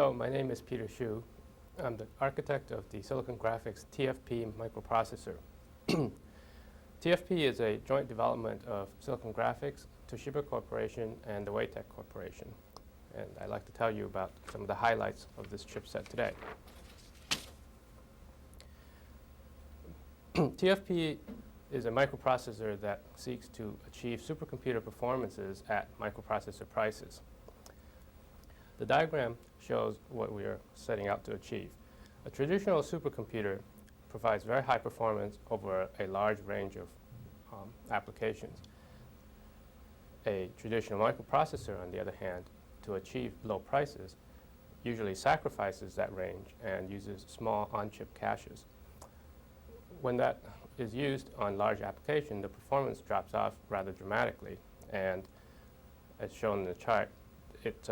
Hello, my name is Peter Hsu. I'm the architect of the Silicon Graphics TFP Micro-Processor. TFP is a joint development of Silicon Graphics, Toshiba Corporation, and the Waytec Corporation. And I'd like to tell you about some of the highlights of this chipset today. TFP is a microprocessor that seeks to achieve supercomputer performances at microprocessor prices. The diagram shows what we are setting out to achieve. A traditional supercomputer provides very high performance over a large range of applications. A traditional microprocessor, on the other hand, to achieve low prices, usually sacrifices that range and uses small on-chip caches. When that is used on large application, the performance drops off rather dramatically, and as shown in the chart, it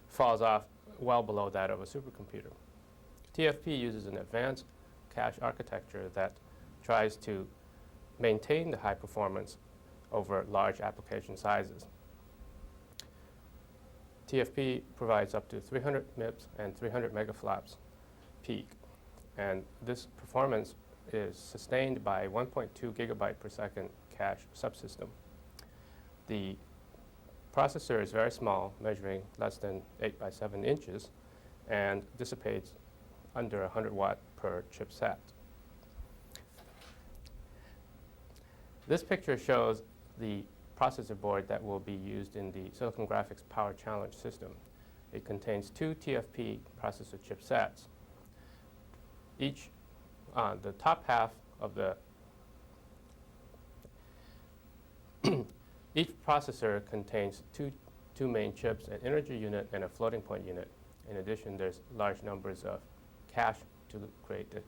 falls off well below that of a supercomputer. TFP uses an advanced cache architecture that tries to maintain the high performance over large application sizes. TFP provides up to 300 MIPS and 300 megaflops peak, and this performance is sustained by 1.2 gigabyte per second cache subsystem. The processor is very small, measuring less than 8 by 7 inches, and dissipates under 100 watt per chipset. This picture shows the processor board that will be used in the Silicon Graphics Power Challenge system. It contains two TFP processor chipsets. Each, the top half of the each processor contains two main chips, an integer unit and a floating point unit. In addition, there's large numbers of cache to create the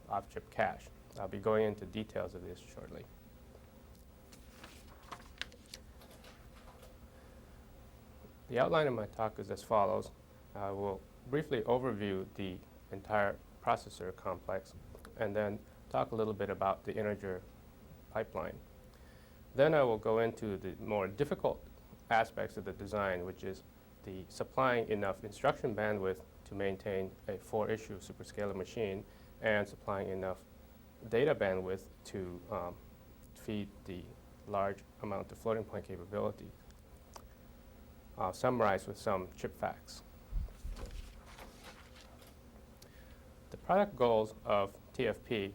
off-chip cache. I'll be going into details of this shortly. The outline of my talk is as follows. I will briefly overview the entire processor complex and then talk a little bit about the integer pipeline. Then I will go into the more difficult aspects of the design, which is the supplying enough instruction bandwidth to maintain a 4-issue superscalar machine and supplying enough data bandwidth to feed the large amount of floating point capability. I'll summarize with some chip facts. The product goals of TFP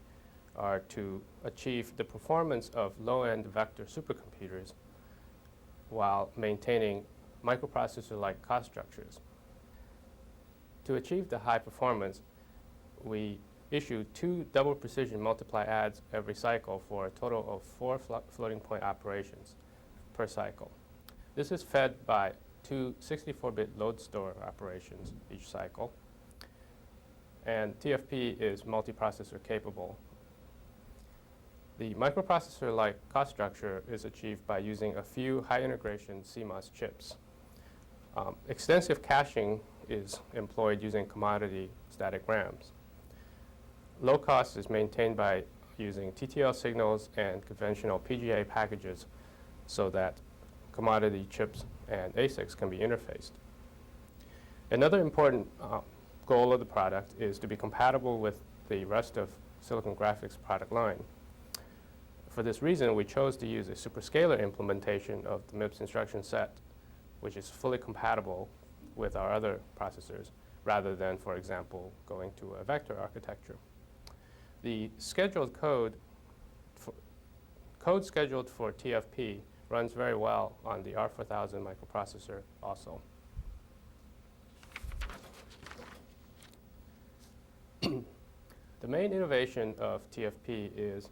are to achieve the performance of low-end vector supercomputers while maintaining microprocessor-like cost structures. To achieve the high performance, we issue 2 double precision multiply adds every cycle for a total of 4 floating point operations per cycle. This is fed by 2 64-bit load store operations each cycle, and TFP is multiprocessor capable. The microprocessor-like cost structure is achieved by using a few high-integration CMOS chips. Extensive caching is employed using commodity static RAMs. Low cost is maintained by using TTL signals and conventional PGA packages so that commodity chips and ASICs can be interfaced. Another important goal of the product is to be compatible with the rest of Silicon Graphics product line. For this reason, we chose to use a superscalar implementation of the MIPS instruction set, which is fully compatible with our other processors, rather than, for example, going to a vector architecture. The scheduled code scheduled for TFP runs very well on the R4000 microprocessor also. The main innovation of TFP is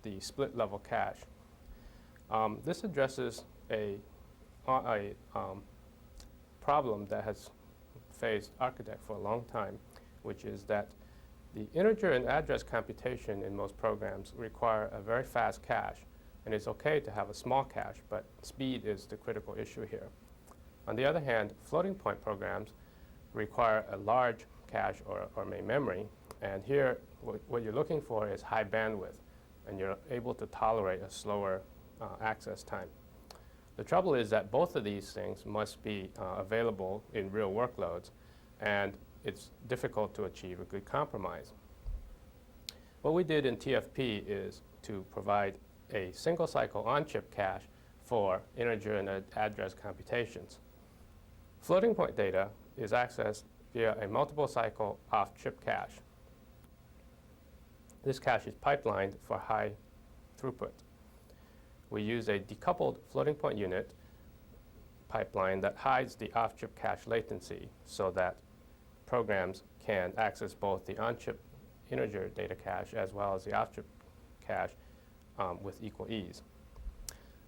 the split level cache. This addresses a problem that has faced architects for a long time, which is that the integer and address computation in most programs require a very fast cache, and it's okay to have a small cache, but speed is the critical issue here. On the other hand, floating point programs require a large cache or main memory, and here what you're looking for is high bandwidth, and you're able to tolerate a slower access time. The trouble is that both of these things must be available in real workloads, and it's difficult to achieve a good compromise. What we did in TFP is to provide a single cycle on-chip cache for integer and address computations. Floating point data is accessed via a multiple cycle off-chip cache. This cache is pipelined for high throughput. We use a decoupled floating point unit pipeline that hides the off-chip cache latency so that programs can access both the on-chip integer data cache as well as the off-chip cache with equal ease.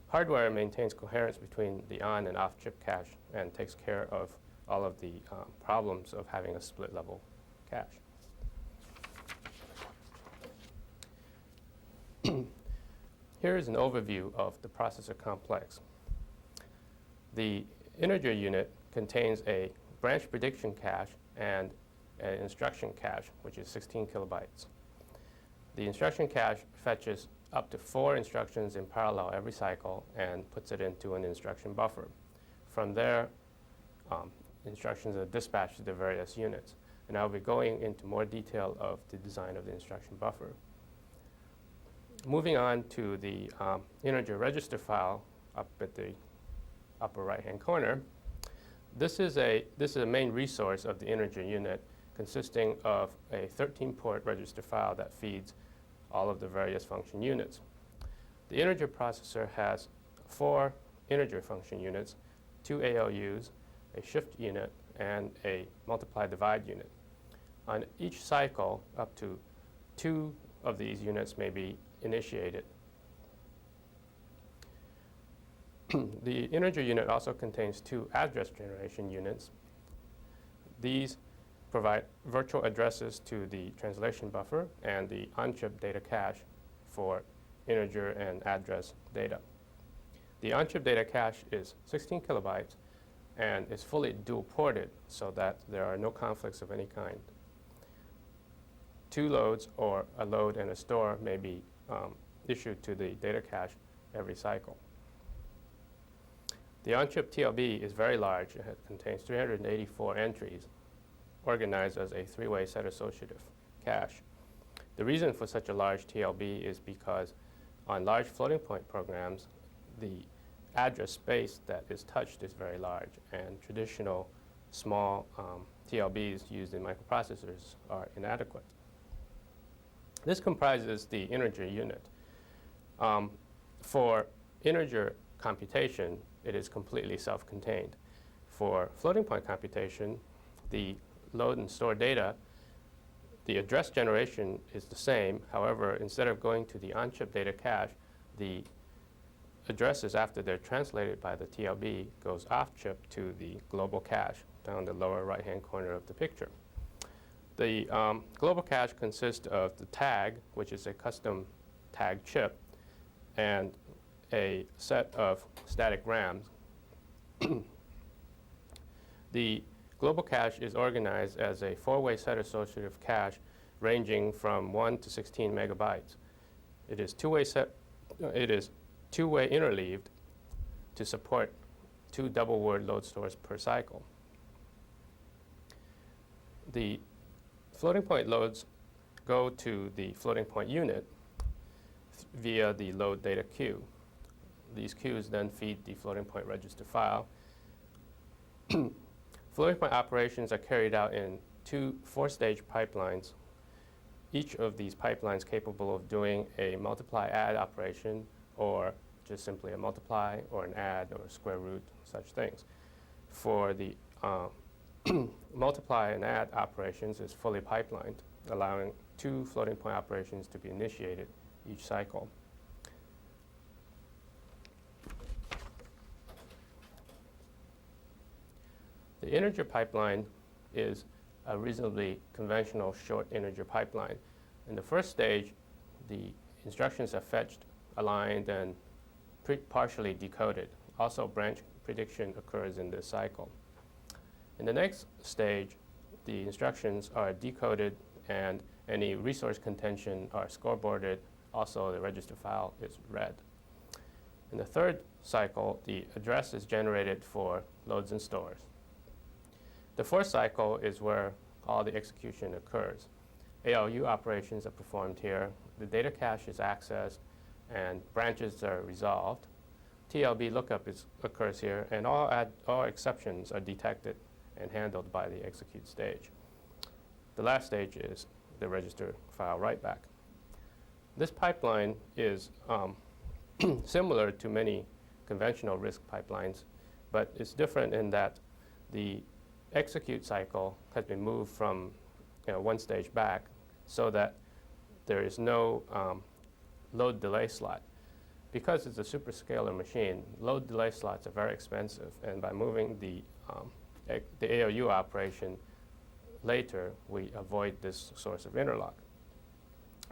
Hardware maintains coherence between the on and off-chip cache and takes care of all of the problems of having a split-level cache. Here is an overview of the processor complex. The integer unit contains a branch prediction cache and an instruction cache, which is 16 kilobytes. The instruction cache fetches up to 4 instructions in parallel every cycle and puts it into an instruction buffer. From there, instructions are dispatched to the various units. And I'll be going into more detail of the design of the instruction buffer. Moving on to the integer register file up at the upper right-hand corner, this is a main resource of the integer unit consisting of a 13-port register file that feeds all of the various function units. The integer processor has 4 integer function units, 2 ALUs, a shift unit, and a multiply-divide unit. On each cycle, up to 2 of these units may be initiated. The integer unit also contains 2 address generation units. These provide virtual addresses to the translation buffer and the on-chip data cache for integer and address data. The on-chip data cache is 16 kilobytes and is fully dual-ported so that there are no conflicts of any kind. 2 loads or a load and a store may be issued to the data cache every cycle. The on-chip TLB is very large. It contains 384 entries organized as a 3-way set associative cache. The reason for such a large TLB is because on large floating point programs, the address space that is touched is very large, and traditional small TLBs used in microprocessors are inadequate. This comprises the integer unit. For integer computation, it is completely self-contained. For floating point computation, the load and store data, the address generation is the same. However, instead of going to the on-chip data cache, the addresses after they're translated by the TLB goes off-chip to the global cache down the lower right-hand corner of the picture. The global cache consists of the tag, which is a custom tag chip, and a set of static RAMs. The global cache is organized as a 4-way set associative cache ranging from 1 to 16 megabytes. It is two-way interleaved to support 2 double-word load stores per cycle. The floating point loads go to the floating point unit via the load data queue. These queues then feed the floating point register file. Floating point operations are carried out in 2 4-stage pipelines. Each of these pipelines capable of doing a multiply-add operation, or just simply a multiply or an add or a square root, such things. For the multiply and add operations is fully pipelined, allowing 2 floating point operations to be initiated each cycle. The integer pipeline is a reasonably conventional short integer pipeline. In the first stage, the instructions are fetched, aligned, and partially decoded. Also, branch prediction occurs in this cycle. In the next stage, the instructions are decoded and any resource contention are scoreboarded. Also, the register file is read. In the third cycle, the address is generated for loads and stores. The fourth cycle is where all the execution occurs. ALU operations are performed here. The data cache is accessed, and branches are resolved. TLB lookup occurs here, and all exceptions are detected and handled by the execute stage. The last stage is the register file write-back. This pipeline is similar to many conventional RISC pipelines, but it's different in that the execute cycle has been moved from one stage back so that there is no load delay slot. Because it's a superscalar machine, load delay slots are very expensive, and by moving the ALU operation later, we avoid this source of interlock.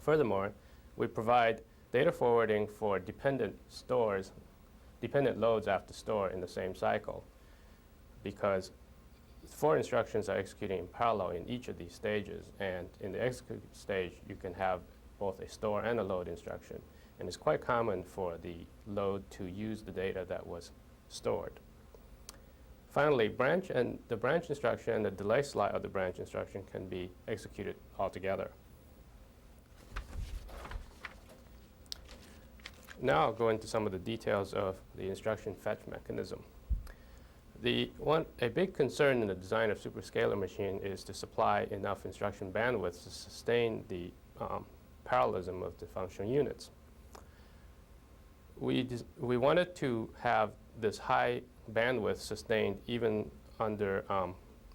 Furthermore, we provide data forwarding for dependent loads after store in the same cycle, because 4 instructions are executing in parallel in each of these stages, and in the execute stage, you can have both a store and a load instruction. And it's quite common for the load to use the data that was stored. Finally, the branch instruction and the delay slot of the branch instruction can be executed altogether. Now I'll go into some of the details of the instruction fetch mechanism. A big concern in the design of superscalar machine is to supply enough instruction bandwidth to sustain the parallelism of the functional units. We wanted to have this high bandwidth sustained even under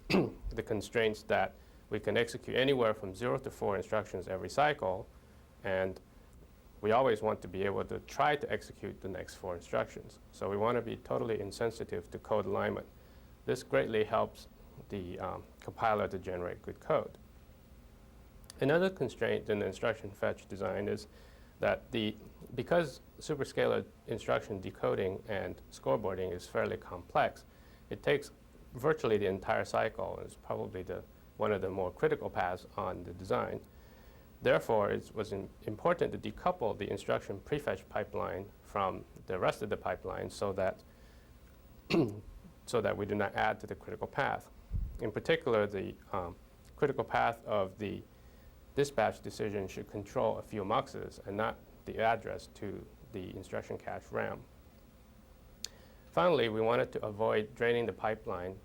the constraints that we can execute anywhere from 0 to 4 instructions every cycle, and we always want to be able to try to execute the next 4 instructions. So we want to be totally insensitive to code alignment. This greatly helps the compiler to generate good code. Another constraint in the instruction fetch design is that because superscalar instruction decoding and scoreboarding is fairly complex, it takes virtually the entire cycle. It's probably one of the more critical paths on the design. Therefore, it was important to decouple the instruction prefetch pipeline from the rest of the pipeline so that we do not add to the critical path. In particular, the critical path of the dispatch decision should control a few muxes and not the address to the instruction cache RAM. Finally, we wanted to avoid draining the pipeline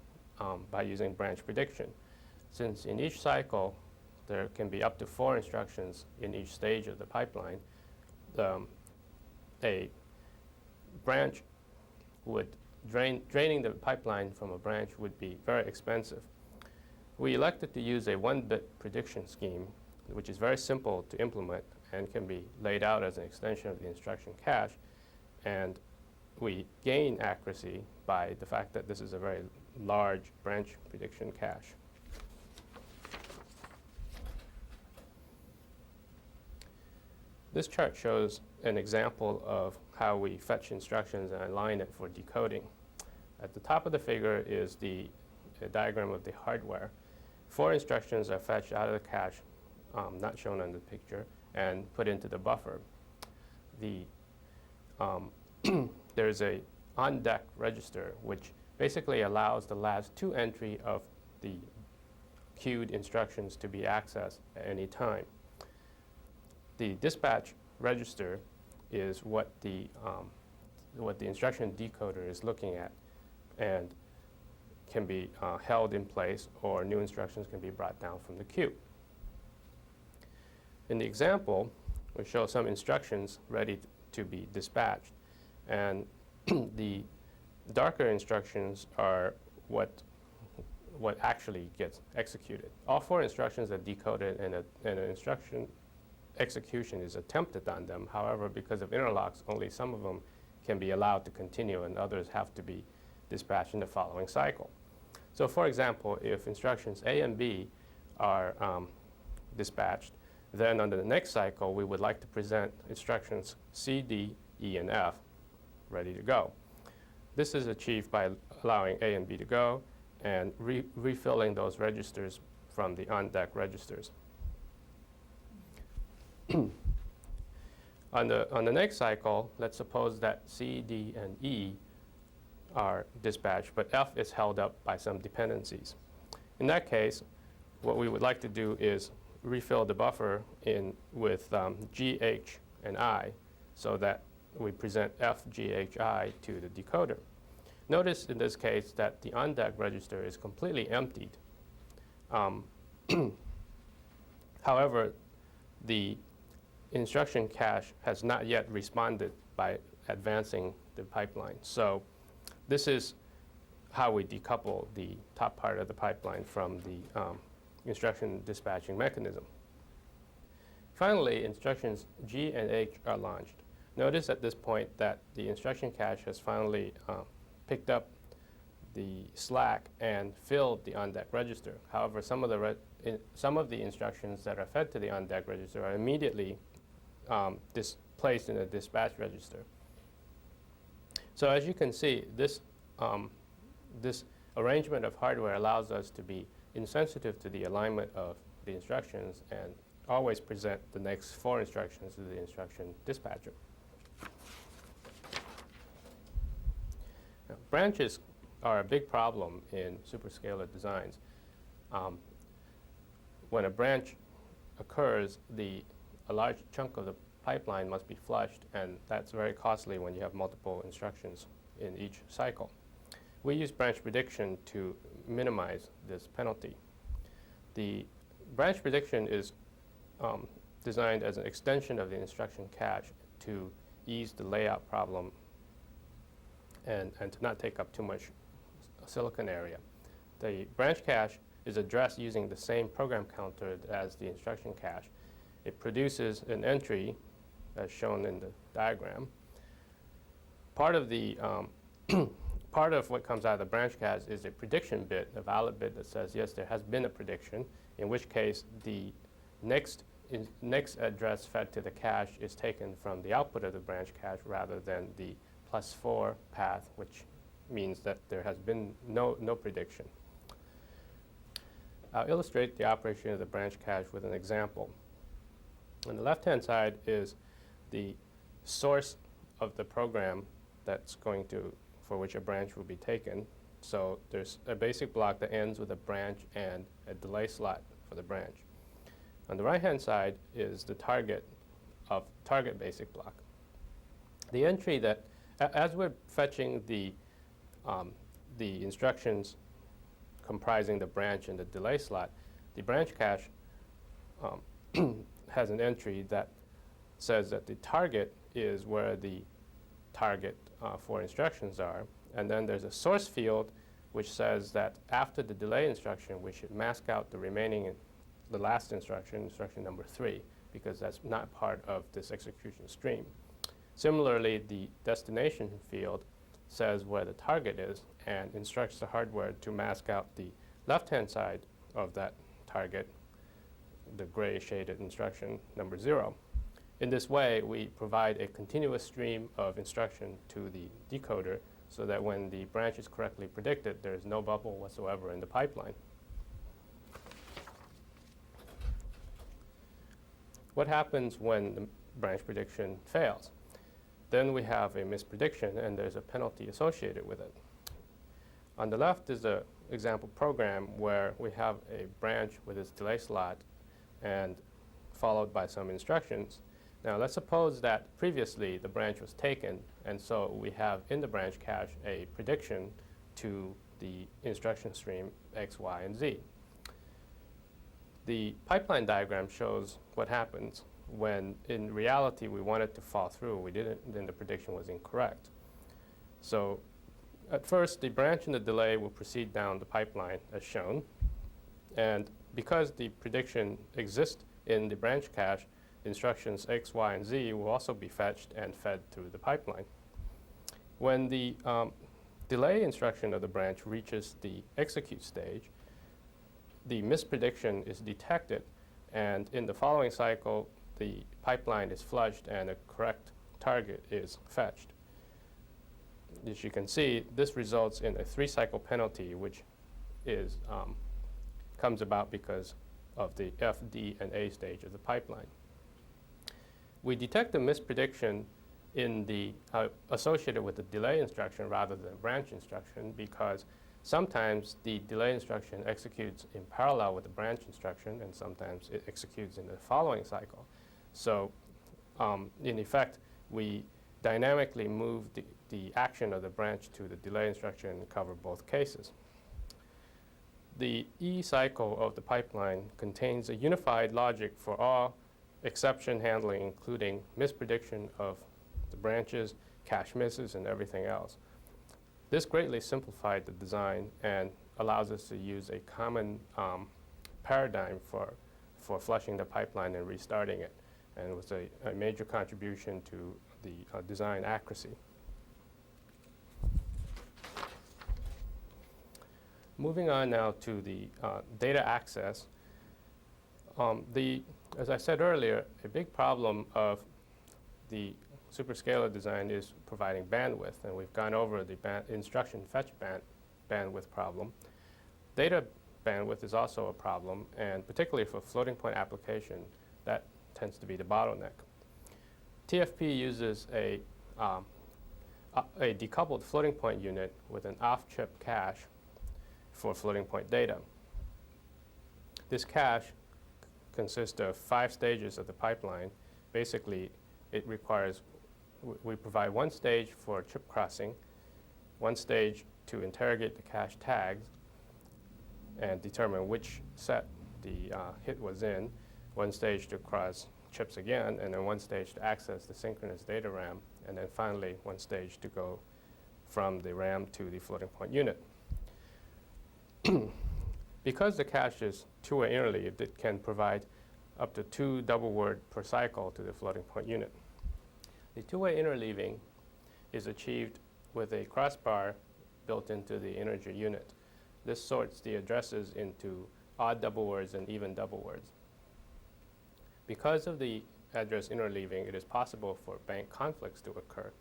by using branch prediction. Since in each cycle, there can be up to 4 instructions in each stage of the pipeline, a branch would draining the pipeline from a branch would be very expensive. We elected to use a 1-bit prediction scheme, which is very simple to implement and can be laid out as an extension of the instruction cache. And we gain accuracy by the fact that this is a very large branch prediction cache. This chart shows an example of how we fetch instructions and align it for decoding. At the top of the figure is a diagram of the hardware. 4 instructions are fetched out of the cache, not shown on the picture, and put into the buffer. There's a on-deck register, which basically allows the last 2 entry of the queued instructions to be accessed at any time. The dispatch register is what the instruction decoder is looking at, and can be held in place, or new instructions can be brought down from the queue. In the example, we show some instructions ready to be dispatched, and the darker instructions are what actually gets executed. All 4 instructions are decoded, and an instruction execution is attempted on them. However, because of interlocks, only some of them can be allowed to continue, and others have to be dispatched in the following cycle. So for example, if instructions A and B are dispatched, then on the next cycle, we would like to present instructions C, D, E, and F ready to go. This is achieved by allowing A and B to go and refilling those registers from the on-deck registers. On the next cycle, let's suppose that C, D, and E are dispatched, but F is held up by some dependencies. In that case, what we would like to do is refill the buffer in with G, H, and I, so that we present F, G, H, I to the decoder. Notice in this case that the on-deck register is completely emptied. However, the instruction cache has not yet responded by advancing the pipeline. So this is how we decouple the top part of the pipeline from the instruction dispatching mechanism. Finally, instructions G and H are launched. Notice at this point that the instruction cache has finally picked up the slack and filled the on-deck register. However, some of the instructions that are fed to the on-deck register are immediately placed in a dispatch register. So as you can see, this arrangement of hardware allows us to be insensitive to the alignment of the instructions and always present the next 4 instructions to the instruction dispatcher. Now, branches are a big problem in superscalar designs. When a branch occurs, a large chunk of the pipeline must be flushed, and that's very costly when you have multiple instructions in each cycle. We use branch prediction to minimize this penalty. The branch prediction is designed as an extension of the instruction cache to ease the layout problem and to not take up too much silicon area. The branch cache is addressed using the same program counter as the instruction cache. It produces an entry, as shown in the diagram. Part of what comes out of the branch cache is a prediction bit, a valid bit that says, yes, there has been a prediction, in which case the next address fed to the cache is taken from the output of the branch cache rather than the +4 path, which means that there has been no prediction. I'll illustrate the operation of the branch cache with an example. On the left-hand side is the source of the program for which a branch will be taken. So there's a basic block that ends with a branch and a delay slot for the branch. On the right-hand side is the target basic block. The entry that, as we're fetching the instructions comprising the branch and the delay slot, the branch cache has an entry that says that the target is where the target for instructions are. And then there's a source field which says that after the delay instruction, we should mask out the last instruction, instruction number 3, because that's not part of this execution stream. Similarly, the destination field says where the target is and instructs the hardware to mask out the left-hand side of that target, the gray shaded instruction number 0. In this way, we provide a continuous stream of instruction to the decoder so that when the branch is correctly predicted, there is no bubble whatsoever in the pipeline. What happens when the branch prediction fails? Then we have a misprediction, and there's a penalty associated with it. On the left is an example program where we have a branch with its delay slot and followed by some instructions. Now let's suppose that previously the branch was taken, and so we have in the branch cache a prediction to the instruction stream X, Y, and Z. The pipeline diagram shows what happens when in reality we want it to fall through. We didn't, then the prediction was incorrect. So at first the branch and the delay will proceed down the pipeline as shown, and because the prediction exists in the branch cache, instructions X, Y, and Z will also be fetched and fed through the pipeline. When the delay instruction of the branch reaches the execute stage, the misprediction is detected, and in the following cycle, the pipeline is flushed and a correct target is fetched. As you can see, this results in a 3-cycle penalty, which comes about because of the F, D, and A stage of the pipeline. We detect the misprediction in the associated with the delay instruction rather than branch instruction because sometimes the delay instruction executes in parallel with the branch instruction and sometimes it executes in the following cycle. So in effect, we dynamically move the action of the branch to the delay instruction and cover both cases. The E cycle of the pipeline contains a unified logic for all exception handling, including misprediction of the branches, cache misses, and everything else. This greatly simplified the design and allows us to use a common paradigm for flushing the pipeline and restarting it. And it was a major contribution to the design accuracy. Moving on now to the data access. As I said earlier, a big problem of the superscalar design is providing bandwidth, and we've gone over the instruction fetch bandwidth problem. Data bandwidth is also a problem, and particularly for floating point application, that tends to be the bottleneck. TFP uses a decoupled floating point unit with an off-chip cache for floating point data. This cache consists of 5 stages of the pipeline. Basically, it requires, we provide one stage for chip crossing, one stage to interrogate the cache tags and determine which set the hit was in, one stage to cross chips again, and then one stage to access the synchronous data RAM, and then finally one stage to go from the RAM to the floating point unit. Because the cache is two-way interleaved, it can provide up to 2 double word per cycle to the floating point unit. The two-way interleaving is achieved with a crossbar built into the integer unit. This sorts the addresses into odd double words and even double words. Because of the address interleaving, it is possible for bank conflicts to occur.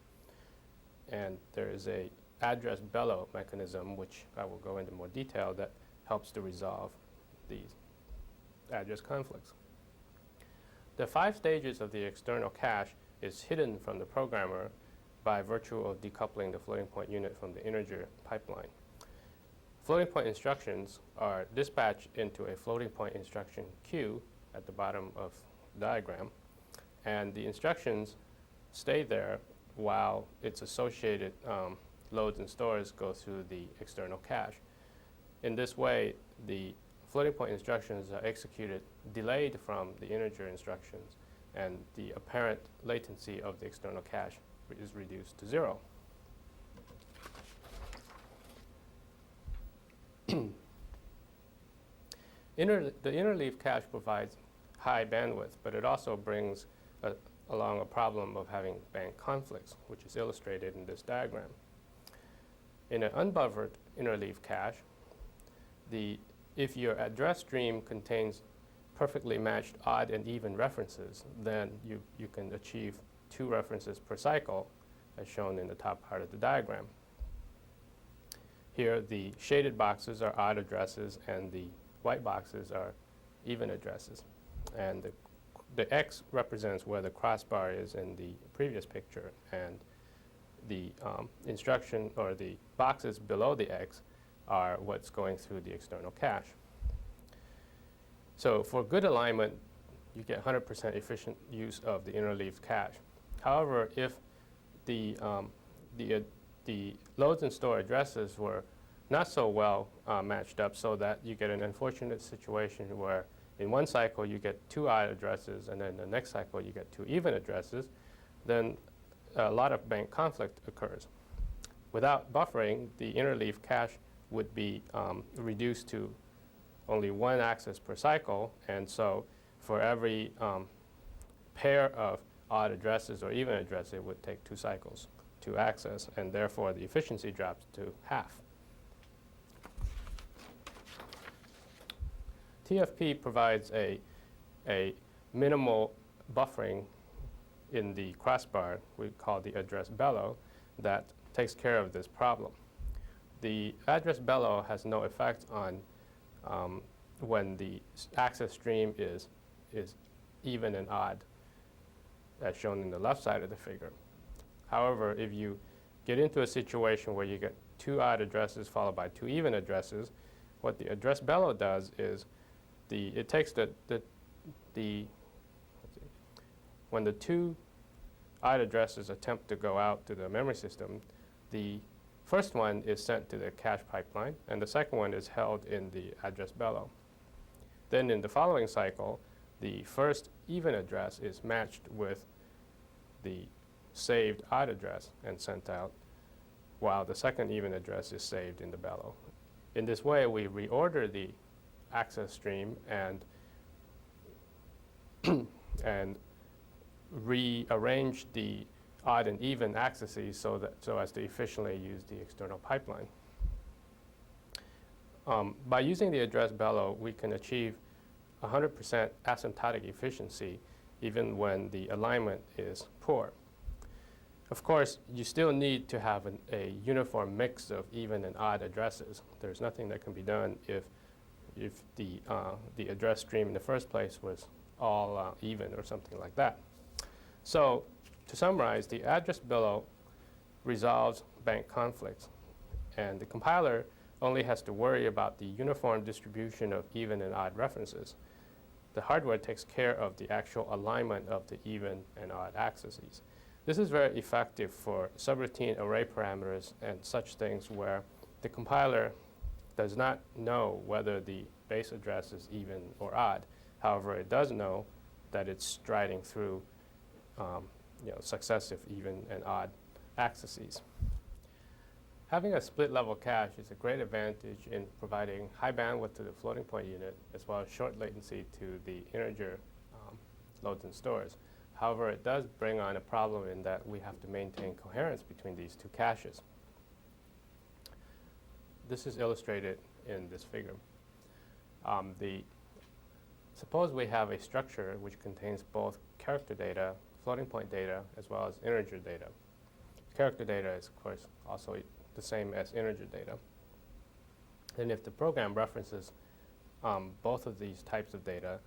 And there is a address bellow mechanism, which I will go into more detail, that helps to resolve these address conflicts. The 5 stages of the external cache is hidden from the programmer by virtue of decoupling the floating point unit from the integer pipeline. Floating point instructions are dispatched into a floating point instruction queue at the bottom of the diagram, and the instructions stay there while its associated loads and stores go through the external cache. In this way, the floating point instructions are executed delayed from the integer instructions, and the apparent latency of the external cache is reduced to 0. The interleaved cache provides high bandwidth, but it also brings along a problem of having bank conflicts, which is illustrated in this diagram. In an unbuffered interleaved cache, if your address stream contains perfectly matched odd and even references, then you can achieve 2 references per cycle, as shown in the top part of the diagram. Here, the shaded boxes are odd addresses, and the white boxes are even addresses. And the X represents where the crossbar is in the previous picture, and the instruction or the boxes below the X are what's going through the external cache. So for good alignment, you get 100% efficient use of the interleaved cache. However, if the loads and store addresses were not so well matched up, so that you get an unfortunate situation where in one cycle you get 2 odd addresses, and then the next cycle you get 2 even addresses, then a lot of bank conflict occurs. Without buffering, the interleaved cache would be reduced to only 1 access per cycle, and so for every pair of odd addresses or even addresses, it would take 2 cycles to access, and therefore the efficiency drops to half. TFP provides a minimal buffering in the crossbar we call the address bellow that takes care of this problem. The address bellow has no effect on when the access stream is even and odd. as shown in the left side of the figure. However, if you get into a situation where you get 2 odd addresses followed by 2 even addresses, what the address bellow does is it takes when the 2 odd addresses attempt to go out to the memory system, the first one is sent to the cache pipeline, and the second one is held in the address bellow. Then in the following cycle, the first even address is matched with the saved odd address and sent out, while the second even address is saved in the bellow. In this way, we reorder the access stream and rearrange the odd and even accesses so as to efficiently use the external pipeline. By using the address bellow, we can achieve 100% asymptotic efficiency even when the alignment is poor. Of course, you still need to have a uniform mix of even and odd addresses. There's nothing that can be done if the address stream in the first place was all even or something like that. So to summarize, the address bellow resolves bank conflicts, and the compiler only has to worry about the uniform distribution of even and odd references. The hardware takes care of the actual alignment of the even and odd accesses. This is very effective for subroutine array parameters and such things where the compiler does not know whether the base address is even or odd. However, it does know that it's striding through successive even and odd accesses. Having a split level cache is a great advantage in providing high bandwidth to the floating point unit as well as short latency to the integer loads and stores. However, it does bring on a problem in that we have to maintain coherence between these 2 caches. This is illustrated in this figure. Suppose we have a structure which contains both character data, floating point data, as well as integer data. Character data is, of course, also the same as integer data. And if the program references both of these types of data,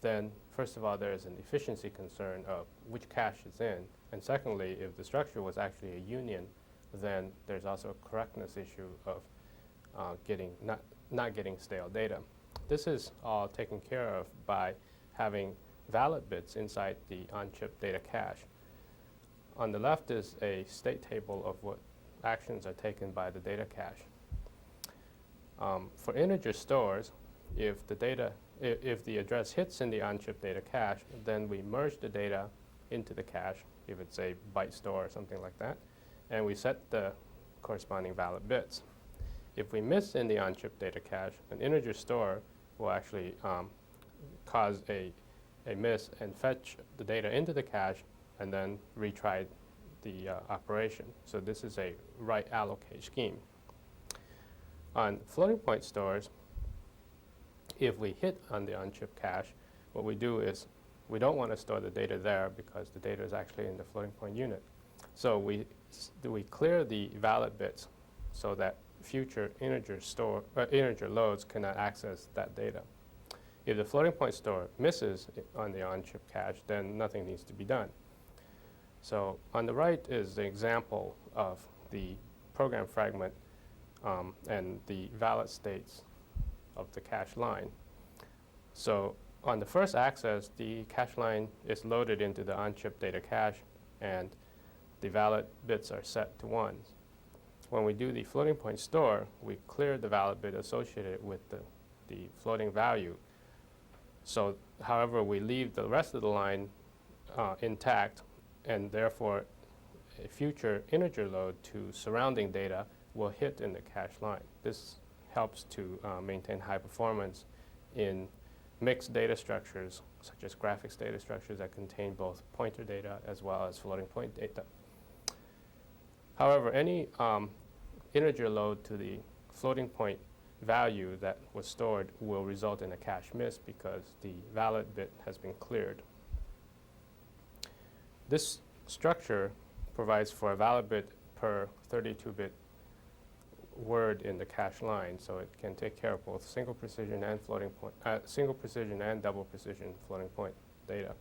then first of all, there is an efficiency concern of which cache it's in. And secondly, if the structure was actually a union, then there's also a correctness issue of not getting stale data. This is all taken care of by having valid bits inside the on-chip data cache. On the left is a state table of what actions are taken by the data cache. For integer stores, if the address hits in the on-chip data cache, then we merge the data into the cache, if it's a byte store or something like that, and we set the corresponding valid bits. If we miss in the on-chip data cache, an integer store will actually cause a miss and fetch the data into the cache and then retry the operation. So this is a write allocate scheme. On floating point stores, if we hit on the on-chip cache, what we do is we don't want to store the data there because the data is actually in the floating point unit. So we clear the valid bits so that future integer loads cannot access that data. If the floating point store misses on the on-chip cache, then nothing needs to be done. So on the right is the example of the program fragment and the valid states of the cache line. So on the first access, the cache line is loaded into the on-chip data cache, and the valid bits are set to 1. When we do the floating point store, we clear the valid bit associated with the floating value. So, however, we leave the rest of the line intact, and therefore a future integer load to surrounding data will hit in the cache line. This helps to maintain high performance in mixed data structures, such as graphics data structures that contain both pointer data as well as floating point data. However, any integer load to the floating point value that was stored will result in a cache miss because the valid bit has been cleared. This structure provides for a valid bit per 32-bit word in the cache line, so it can take care of both single precision and floating point, single precision and double precision floating point data.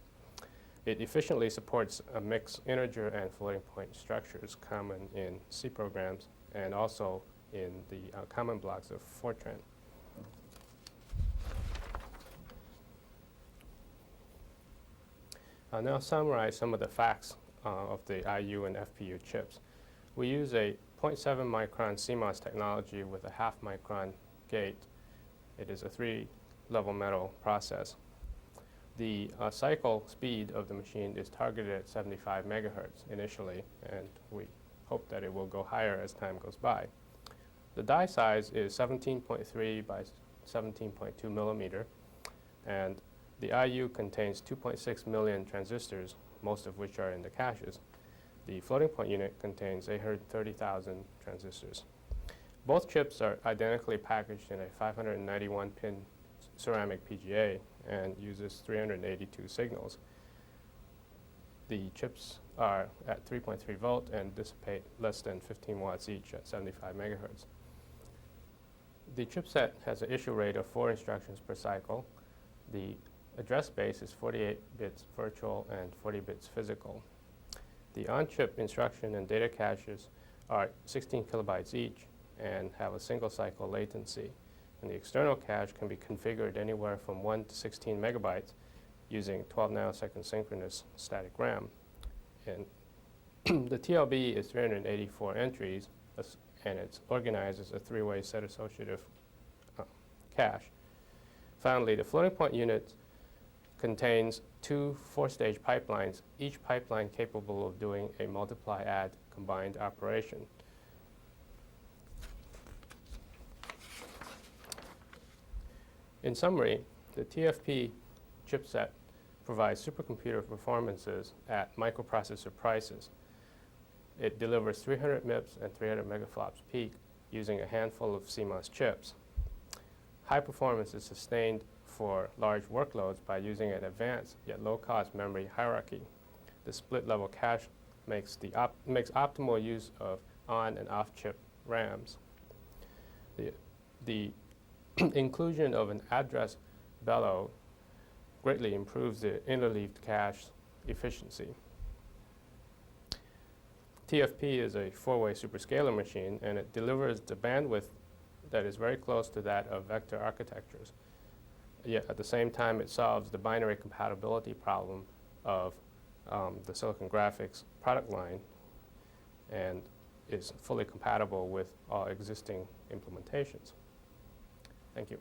It efficiently supports a mixed integer and floating point structures common in C programs and also in the common blocks of Fortran. I'll now summarize some of the facts of the IU and FPU chips. We use a 0.7 micron CMOS technology with a half micron gate. It is a 3-level metal process. The cycle speed of the machine is targeted at 75 megahertz initially, and we hope that it will go higher as time goes by. The die size is 17.3 by 17.2 millimeter, and the IU contains 2.6 million transistors, most of which are in the caches. The floating point unit contains 830,000 transistors. Both chips are identically packaged in a 591-pin ceramic PGA and uses 382 signals. The chips are at 3.3 volt and dissipate less than 15 watts each at 75 megahertz. The chipset has an issue rate of 4 instructions per cycle. The address space is 48 bits virtual and 40 bits physical. The on-chip instruction and data caches are 16 kilobytes each and have a single cycle latency. And the external cache can be configured anywhere from 1 to 16 megabytes using 12 nanosecond synchronous static RAM. And the TLB is 384 entries, and it's organized as a 3-way set associative cache. Finally, the floating point unit contains 2 4-stage pipelines, each pipeline capable of doing a multiply-add combined operation. In summary, the TFP chipset provides supercomputer performances at microprocessor prices. It delivers 300 MIPS and 300 megaflops peak using a handful of CMOS chips. High performance is sustained for large workloads by using an advanced yet low-cost memory hierarchy. The split-level cache makes optimal use of on- and off-chip RAMs. The inclusion of an address bellow greatly improves the interleaved cache efficiency. TFP is a 4-way superscalar machine, and it delivers the bandwidth that is very close to that of vector architectures. Yet at the same time, it solves the binary compatibility problem of the Silicon Graphics product line and is fully compatible with all existing implementations. Thank you.